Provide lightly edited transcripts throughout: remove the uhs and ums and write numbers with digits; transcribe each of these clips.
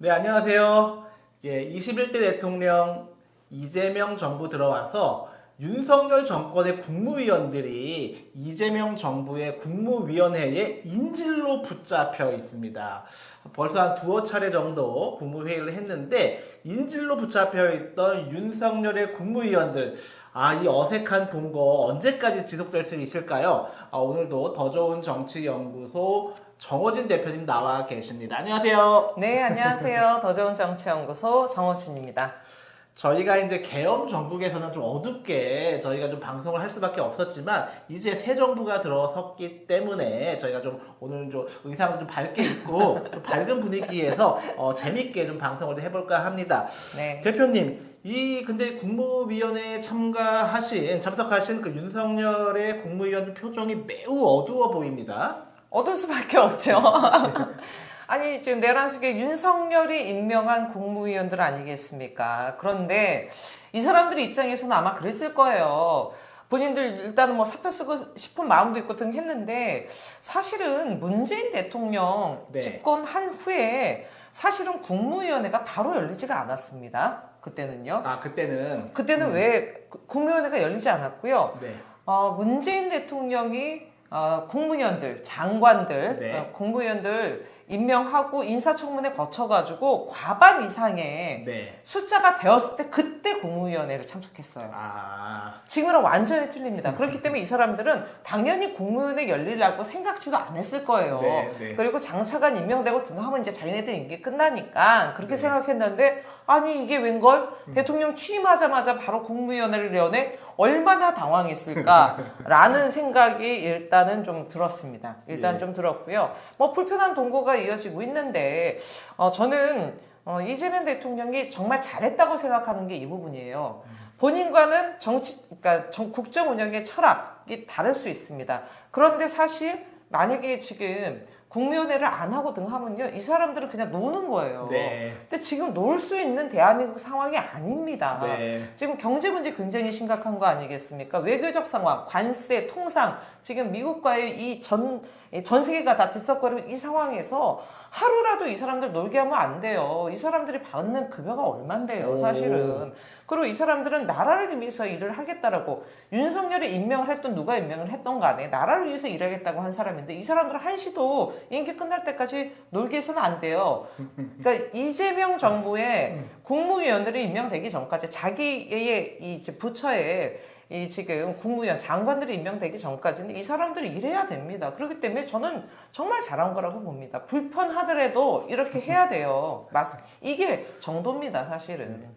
네, 안녕하세요. 21대 대통령 이재명 정부 들어와서 윤석열 정권의 국무위원들이 이재명 정부의 국무위원회에 인질로 붙잡혀 있습니다. 벌써 한 두어 차례 정도 국무회의를 했는데 인질로 붙잡혀 있던 윤석열의 국무위원들, 이 어색한 동거 언제까지 지속될 수 있을까요? 오늘도 더 좋은 정치연구소 정호진 대표님 나와 계십니다. 안녕하세요. 네, 안녕하세요. 더 좋은 정치연구소 정호진입니다. 저희가 이제 계엄 정국에서는 좀 어둡게 저희가 좀 방송을 할 수밖에 없었지만 이제 새 정부가 들어섰기 때문에 저희가 좀 오늘은 좀 의상을 좀 밝게 입고 좀 밝은 분위기에서 재밌게 좀 방송을 좀 해볼까 합니다. 네. 대표님, 근데 국무위원회에 참석하신 그 윤석열의 국무위원 표정이 매우 어두워 보입니다. 어둘 수밖에 없죠. 아니, 지금 내란숙의 윤석열이 임명한 국무위원들 아니겠습니까? 그런데 이 사람들 입장에서는 아마 그랬을 거예요. 본인들 일단은 뭐 사표 쓰고 싶은 마음도 있고 등 했는데 사실은 문재인 대통령 네. 집권한 후에 사실은 국무위원회가 바로 열리지가 않았습니다. 그때는요. 그때는 왜 국무위원회가 열리지 않았고요. 네. 문재인 대통령이 국무위원들, 장관들, 네. 국무위원들 임명하고 인사청문회 거쳐가지고 과반 이상의 네. 숫자가 되었을 때 그때 국무위원회를 참석했어요. 지금은 완전히 틀립니다. 그렇기 때문에 이 사람들은 당연히 국무위원회 열리라고 생각지도 안 했을 거예요. 네. 그리고 장차관 임명되고 등하면 이제 자기네들 임기 끝나니까 그렇게 생각했는데 아니 이게 웬걸? 대통령 취임하자마자 바로 국무위원회를 여네? 얼마나 당황했을까라는 생각이 일단은 좀 들었습니다. 좀 들었고요. 뭐 불편한 동거가 이어지고 있는데 저는 이재명 대통령이 정말 잘했다고 생각하는 게 이 부분이에요. 본인과는 그러니까 국정 운영의 철학이 다를 수 있습니다. 그런데 사실 만약에 지금 국무위원회를 안 하고 등하면요, 이 사람들은 그냥 노는 거예요. 네. 근데 지금 놀 수 있는 대한민국 상황이 아닙니다. 네. 지금 경제 문제 굉장히 심각한 거 아니겠습니까? 외교적 상황, 관세, 통상, 지금 미국과의 이 전 세계가 다 들썩거리는 이 상황에서 하루라도 이 사람들 놀게 하면 안 돼요. 이 사람들이 받는 급여가 얼만데요, 사실은. 그리고 이 사람들은 나라를 위해서 일을 하겠다라고 윤석열이 임명을 했던 누가 임명을 했던 간에 나라를 위해서 일하겠다고 한 사람인데 이 사람들은 한시도 임기 끝날 때까지 놀게 해서는 안 돼요. 그러니까 이재명 정부의 국무위원들이 임명되기 전까지 자기의 이 부처에 이 지금 국무위원 장관들이 임명되기 전까지는 이 사람들이 일해야 됩니다. 그렇기 때문에 저는 정말 잘한 거라고 봅니다. 불편하더라도 이렇게 해야 돼요. 이게 정도입니다, 사실은.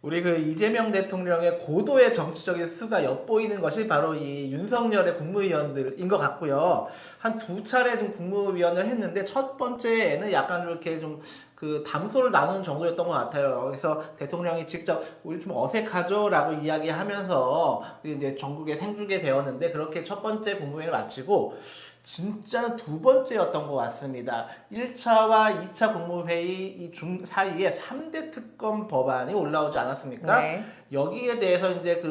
우리 이재명 대통령의 고도의 정치적인 수가 엿보이는 것이 바로 이 윤석열의 국무위원들인 것 같고요. 한 두 차례 좀 국무위원을 했는데 첫 번째에는 약간 이렇게 좀 담소를 나누는 정도였던 것 같아요. 그래서 대통령이 직접 우리 좀 어색하죠? 라고 이야기하면서 이제 전국에 생주게 되었는데 그렇게 첫 번째 국무회의를 마치고 진짜 두 번째였던 것 같습니다. 1차와 2차 국무회의 이 사이에 3대 특검 법안이 올라오지 않았습니까? 네. 여기에 대해서 이제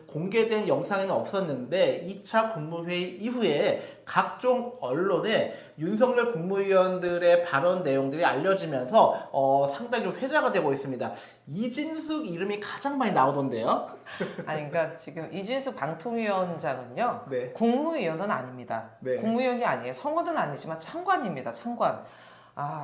공개된 영상에는 없었는데 2차 국무회의 이후에 각종 언론에 윤석열 국무위원들의 발언 내용들이 알려지면서 상당히 좀 회자가 되고 있습니다. 이진숙 이름이 가장 많이 나오던데요? 그러니까 지금 이진숙 방통위원장은요, 네. 국무위원은 아닙니다. 네. 국무위원이 아니에요. 성원은 아니지만 창관입니다. 창관.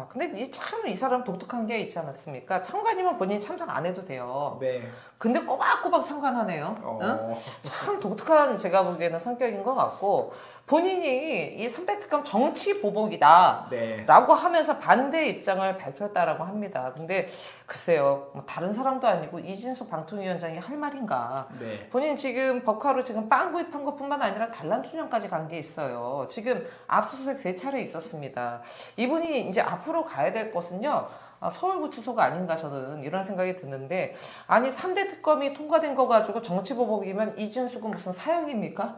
근데 참 이 사람 독특한 게 있지 않았습니까? 창관이면 본인이 참석 안 해도 돼요. 네. 근데 꼬박꼬박 창관하네요. 응? 참 독특한 제가 보기에는 성격인 것 같고 본인이 이 3대 특검 정치 보복이다 네. 라고 하면서 반대 입장을 밝혔다라고 합니다. 근데 글쎄요, 뭐 다른 사람도 아니고 이진숙 방통위원장이 할 말인가. 네. 본인 지금 법카로 지금 빵 구입한 것뿐만 아니라 단란 추정까지 간 게 있어요. 지금 압수수색 3차례 있었습니다. 이분이 이제 앞으로 가야 될 것은요, 서울구치소가 아닌가 저는 이런 생각이 드는데, 아니 3대 특검이 통과된 거 가지고 정치보복이면 이준숙은 무슨 사형입니까?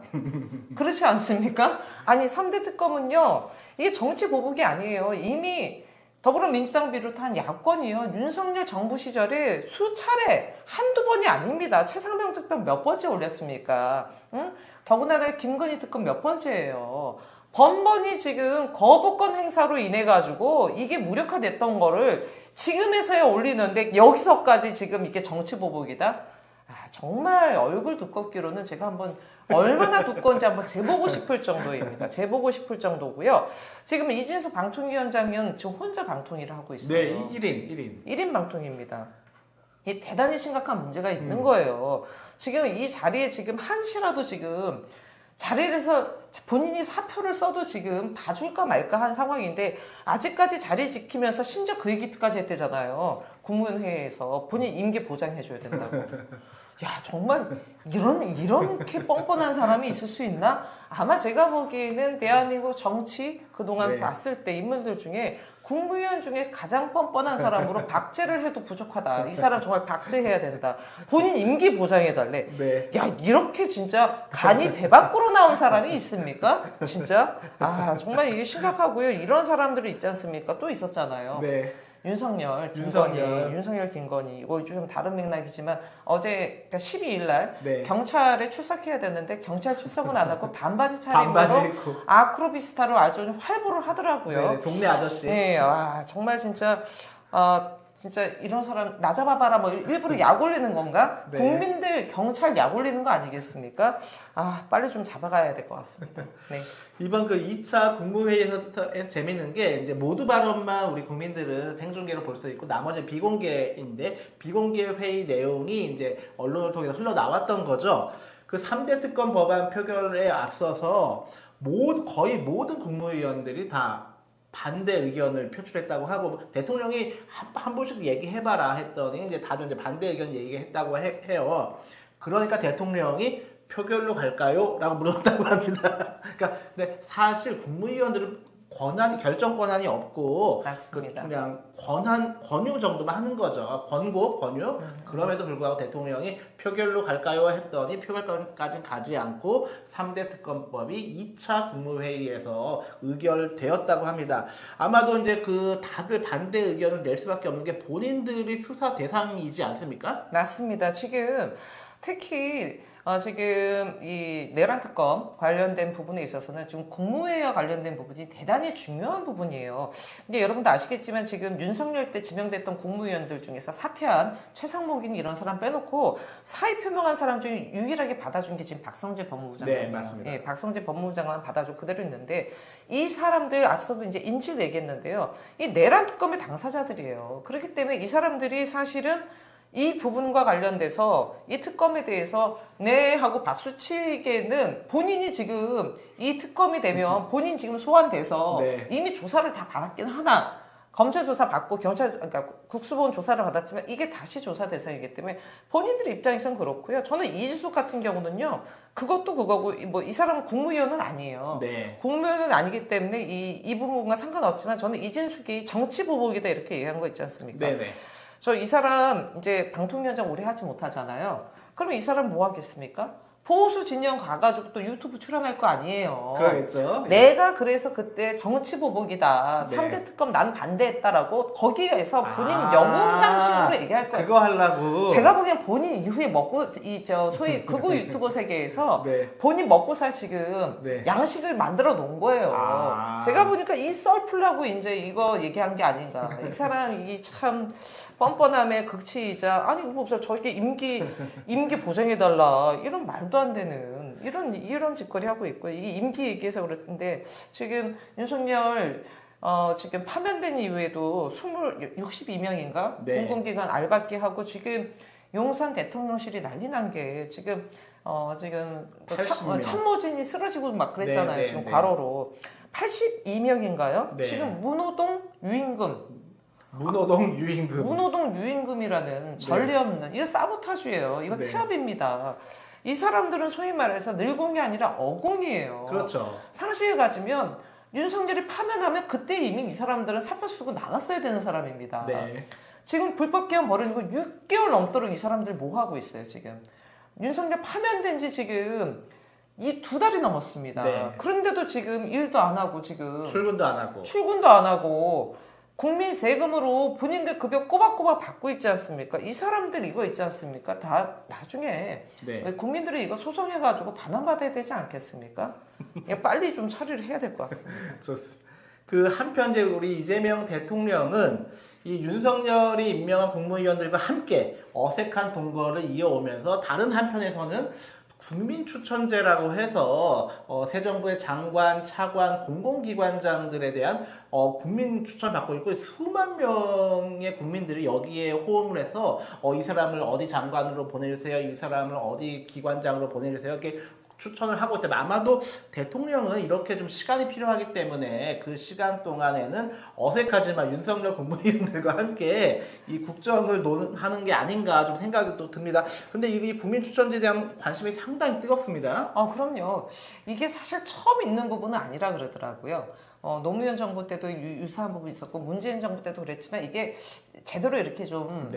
그렇지 않습니까? 아니 3대 특검은요, 이게 정치보복이 아니에요. 이미 더불어민주당 비롯한 야권이요, 윤석열 정부 시절에 수차례, 한두 번이 아닙니다. 최상병 특검 몇 번째 올렸습니까? 응? 더군다나 김건희 특검 몇 번째예요. 번번이 지금 거부권 행사로 인해 가지고 이게 무력화됐던 거를 지금에서야 올리는데 여기서까지 지금 이게 정치 보복이다. 정말 얼굴 두껍기로는 제가 한번 얼마나 두꺼운지 한번 재보고 싶을 정도입니다. 재보고 싶을 정도고요. 지금 이진수 방통위원장은 지금 혼자 방통위를 하고 있어요. 네, 1인. 1인 방통입니다. 이 대단히 심각한 문제가 있는 거예요. 지금 이 자리에 지금 한시라도 지금 자리를 해서 본인이 사표를 써도 지금 봐줄까 말까 한 상황인데 아직까지 자리 지키면서 심지어 그 얘기까지 했대잖아요. 국무회의에서 본인 임기 보장해줘야 된다고. 야, 정말 이렇게 뻔뻔한 사람이 있을 수 있나? 아마 제가 보기에는 대한민국 정치 그동안 네. 봤을 때 인물들 중에 국무위원 중에 가장 뻔뻔한 사람으로 박제를 해도 부족하다. 이 사람 정말 박제해야 된다. 본인 임기 보장해달래. 네. 야, 이렇게 진짜 간이 배 밖으로 나온 사람이 있습니까? 진짜? 정말 이게 심각하고요. 이런 사람들이 있지 않습니까? 또 있었잖아요. 네. 윤석열, 김건희. 이거 좀 다른 맥락이지만 어제 그러니까 12일 날 네. 경찰에 출석해야 되는데 경찰 출석은 안 하고 반바지 반바지 차림으로 입고. 아크로비스타로 아주 활보를 하더라고요. 네, 동네 아저씨. 네, 정말 진짜 진짜 이런 사람 나 잡아봐라 뭐 일부러 약 올리는 건가? 네. 국민들 경찰 약 올리는 거 아니겠습니까? 빨리 좀 잡아가야 될 것 같습니다. 네. 이번 그 2차 국무회의에서 재밌는 게 이제 모두 발언만 우리 국민들은 생중계로 볼 수 있고 나머지 비공개인데 비공개 회의 내용이 이제 언론을 통해서 흘러나왔던 거죠. 그 3대 특검 법안 표결에 앞서서 거의 모든 국무위원들이 다 반대 의견을 표출했다고 하고 대통령이 한 번씩 얘기해봐라 했더니 이제 다들 이제 반대 의견 얘기했다고 해요. 그러니까 대통령이 표결로 갈까요? 라고 물었다고 합니다. 그러니까 근데 사실 국무위원들은 결정 권한이 없고 맞습니다. 그냥 권유 정도만 하는 거죠. 권유. 그럼에도 불구하고 대통령이 표결로 갈까요? 했더니 표결까지는 가지 않고 3대 특검법이 2차 국무회의에서 의결되었다고 합니다. 아마도 이제 다들 반대 의견을 낼 수밖에 없는 게 본인들이 수사 대상이지 않습니까? 맞습니다. 지금 특히 지금 이 내란 특검 관련된 부분에 있어서는 지금 국무회의와 관련된 부분이 대단히 중요한 부분이에요. 근데 여러분도 아시겠지만 지금 윤석열 때 지명됐던 국무위원들 중에서 사퇴한 최상목인 이런 사람 빼놓고 사의 표명한 사람 중에 유일하게 받아준 게 지금 박성재 법무부 장관이에요. 네, 맞습니다. 예, 박성재 법무부 장관 받아줘 그대로 있는데 이 사람들 앞서도 이제 인치를 내겠는데요. 이 내란 특검의 당사자들이에요. 그렇기 때문에 이 사람들이 사실은 이 부분과 관련돼서 이 특검에 대해서 네 하고 박수치기에는 본인이 지금 이 특검이 되면 본인 지금 소환돼서 네. 이미 조사를 다 받았긴 하나 검찰 조사 받고 그러니까 국수본 조사를 받았지만 이게 다시 조사 대상이기 때문에 본인들의 입장에서는 그렇고요. 저는 이지수 같은 경우는요. 그것도 그거고 뭐 이 사람은 국무위원은 아니에요. 네. 국무위원은 아니기 때문에 이 부분과 상관없지만 저는 이진숙이 정치 보복이다 이렇게 얘기한 거 있지 않습니까? 네네. 저 이 사람 이제 방통위원장 오래 하지 못하잖아요. 그러면 이 사람 뭐 하겠습니까? 보수 진영 가가지고 또 유튜브 출연할 거 아니에요. 그러겠죠. 내가 그래서 그때 정치 보복이다. 네. 3대 특검 난 반대했다라고 거기에서 본인 영웅당식으로 얘기할 거예요. 그거 하려고. 제가 보기엔 본인 이후에 먹고 소위 극우 유튜버 세계에서 네. 본인 먹고 살 지금 네. 양식을 만들어 놓은 거예요. 제가 보니까 이 썰 풀라고 이제 이거 얘기한 게 아닌가. 이 사람이 참 뻔뻔함의 극치이자 아니 뭐 저렇게 임기 보장해달라 이런 말도 안 되는 이런 짓거리 하고 있고요. 이게 임기 얘기해서 그랬는데 지금 윤석열 지금 파면된 이후에도 62명인가 네. 공공기관 알바끼 하고 지금 용산 대통령실이 난리 난 게 지금 지금 뭐 80명. 참모진이 쓰러지고 막 그랬잖아요. 네, 네, 지금 네. 과로로 82명인가요? 네. 지금 문호동 유임금. 문호동 유임금. 문호동 유임금이라는 전례 없는 이거 사보타주예요. 이거 네. 태압입니다. 이 사람들은 소위 말해서 늘공이 아니라 어공이에요. 그렇죠. 상식을 가지면 윤석열이 파면하면 그때 이미 이 사람들은 사표 쓰고 나갔어야 되는 사람입니다. 네. 지금 불법 개헌 벌어지고 6개월 넘도록 이 사람들 뭐 하고 있어요 지금. 윤석열 파면된 지 지금 이 2달이 넘었습니다. 네. 그런데도 지금 일도 안 하고 지금 출근도 안 하고. 출근도 안 하고 국민 세금으로 본인들 급여 꼬박꼬박 받고 있지 않습니까? 이 사람들 이거 있지 않습니까? 다 나중에 네. 국민들이 이거 소송해가지고 반환받아야 되지 않겠습니까? 빨리 좀 처리를 해야 될 것 같습니다. 좋습니다. 그 한편 이제 우리 이재명 대통령은 이 윤석열이 임명한 국무위원들과 함께 어색한 동거를 이어오면서 다른 한편에서는 국민 추천제라고 해서 새 정부의 장관, 차관, 공공기관장들에 대한 국민 추천 받고 있고 수만 명의 국민들이 여기에 호응을 해서 이 사람을 어디 장관으로 보내주세요, 이 사람을 어디 기관장으로 보내주세요 이렇게 추천을 하고 있다면 아마도 대통령은 이렇게 좀 시간이 필요하기 때문에 그 시간 동안에는 어색하지만 윤석열 국무위원들과 함께 이 국정을 논하는 게 아닌가 좀 생각이 또 듭니다. 근데 이 국민 추천제에 대한 관심이 상당히 뜨겁습니다. 그럼요. 이게 사실 처음 있는 부분은 아니라 그러더라고요. 노무현 정부 때도 유사한 부분이 있었고 문재인 정부 때도 그랬지만 이게 제대로 이렇게 좀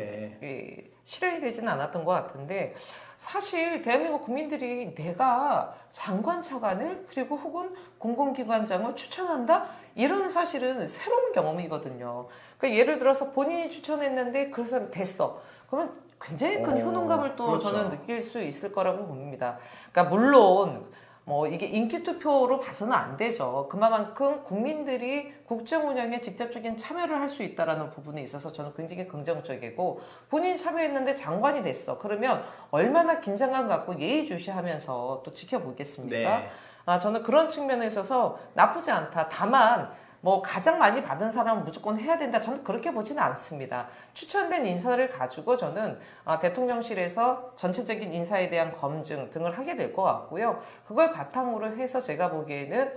실현이 되지는 않았던 것 같은데 사실 대한민국 국민들이 내가 장관 차관을 그리고 혹은 공공기관장을 추천한다? 이런 사실은 새로운 경험이거든요. 그러니까 예를 들어서 본인이 추천했는데 그 사람 됐어. 그러면 굉장히 큰 효능감을 또 그렇죠. 저는 느낄 수 있을 거라고 봅니다. 그러니까 물론 이게 인기투표로 봐서는 안 되죠. 그만큼 국민들이 국정 운영에 직접적인 참여를 할 수 있다는 부분에 있어서 저는 굉장히 긍정적이고 본인 참여했는데 장관이 됐어. 그러면 얼마나 긴장감 갖고 예의주시하면서 또 지켜보겠습니까? 네. 저는 그런 측면에 있어서 나쁘지 않다. 다만 가장 많이 받은 사람은 무조건 해야 된다. 저는 그렇게 보지는 않습니다. 추천된 인사를 가지고 저는 대통령실에서 전체적인 인사에 대한 검증 등을 하게 될 것 같고요. 그걸 바탕으로 해서 제가 보기에는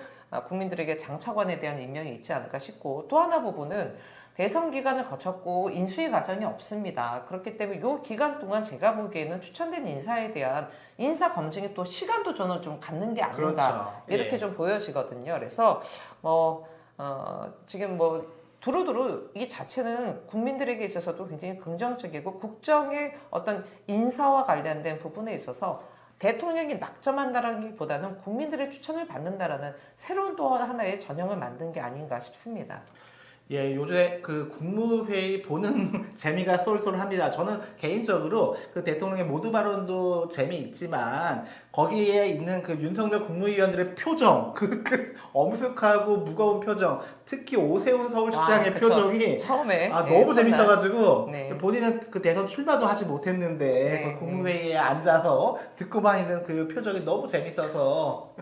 국민들에게 장차관에 대한 임명이 있지 않을까 싶고 또 하나 부분은 대선 기간을 거쳤고 인수위 과정이 없습니다. 그렇기 때문에 이 기간 동안 제가 보기에는 추천된 인사에 대한 인사 검증이 또 시간도 저는 좀 갖는 게 아닌가 그렇죠. 이렇게 좀 보여지거든요. 그래서 지금 두루두루 이 자체는 국민들에게 있어서도 굉장히 긍정적이고 국정의 어떤 인사와 관련된 부분에 있어서 대통령이 낙점한다는 것보다는 국민들의 추천을 받는다라는 새로운 또 하나의 전형을 만든 게 아닌가 싶습니다. 예, 요새 그 국무회의 보는 재미가 쏠쏠합니다. 저는 개인적으로 그 대통령의 모두 발언도 재미있지만 거기에 있는 그 윤석열 국무위원들의 표정, 그 엄숙하고 무거운 표정, 특히 오세훈 서울시장의 표정이 처음에 너무 재밌어가지고 네. 본인은 그 대선 출마도 하지 못했는데 그 국무회의에 앉아서 듣고만 있는 그 표정이 너무 재밌어서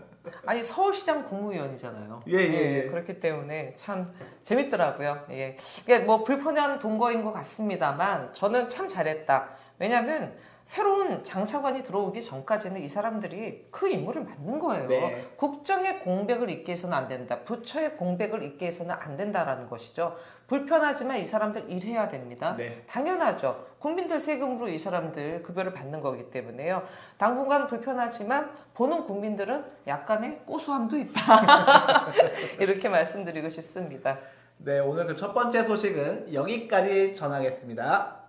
아니 서울시장 국무위원이잖아요. 예. 그렇기 때문에 참 재밌더라고요. 예. 이게 불편한 동거인 것 같습니다만 저는 참 잘했다. 왜냐하면 새로운 장차관이 들어오기 전까지는 이 사람들이 그 임무를 맡는 거예요. 네. 국정의 공백을 잇게 해서는 안 된다. 부처의 공백을 잇게 해서는 안 된다라는 것이죠. 불편하지만 이 사람들 일해야 됩니다. 네. 당연하죠. 국민들 세금으로 이 사람들 급여를 받는 거기 때문에요. 당분간 불편하지만 보는 국민들은 약간의 고소함도 있다. 이렇게 말씀드리고 싶습니다. 네, 오늘 그 첫 번째 소식은 여기까지 전하겠습니다.